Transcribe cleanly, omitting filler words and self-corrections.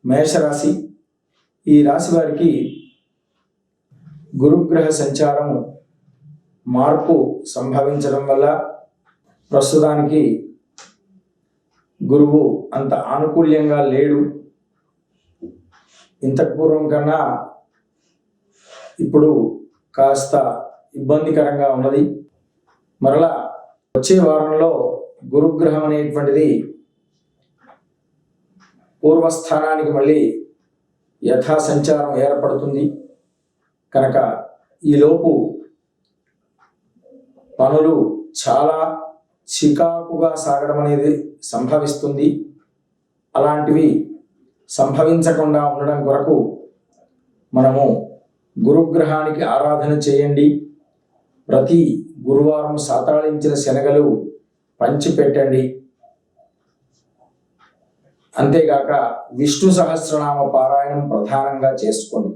మేషరాశి. ఈ రాశి వారికి గురుగ్రహ సంచారం మార్పు సంభవించడం వల్ల ప్రస్తుతానికి గురువు అంత ఆనుకూల్యంగా లేడు. ఇంతకు పూర్వం కన్నా ఇప్పుడు కాస్త ఇబ్బందికరంగా ఉన్నది. మరలా వచ్చే వారంలో గురుగ్రహం అనేటువంటిది పూర్వస్థానానికి మళ్ళీ యథా సంచారం ఏర్పడుతుంది కనుక ఈలోపు పనులు చాలా చికాకుగా సాగడం అనేది సంభవిస్తుంది. అలాంటివి సంభవించకుండా ఉండడం కొరకు మనము గురుగ్రహానికి ఆరాధన చేయండి. ప్రతి గురువారం సాతాళించిన శనగలు పంచిపెట్టండి. అంతేగాక విష్ణు సహస్రనామ పారాయణం ప్రధానంగా చేసుకోండి.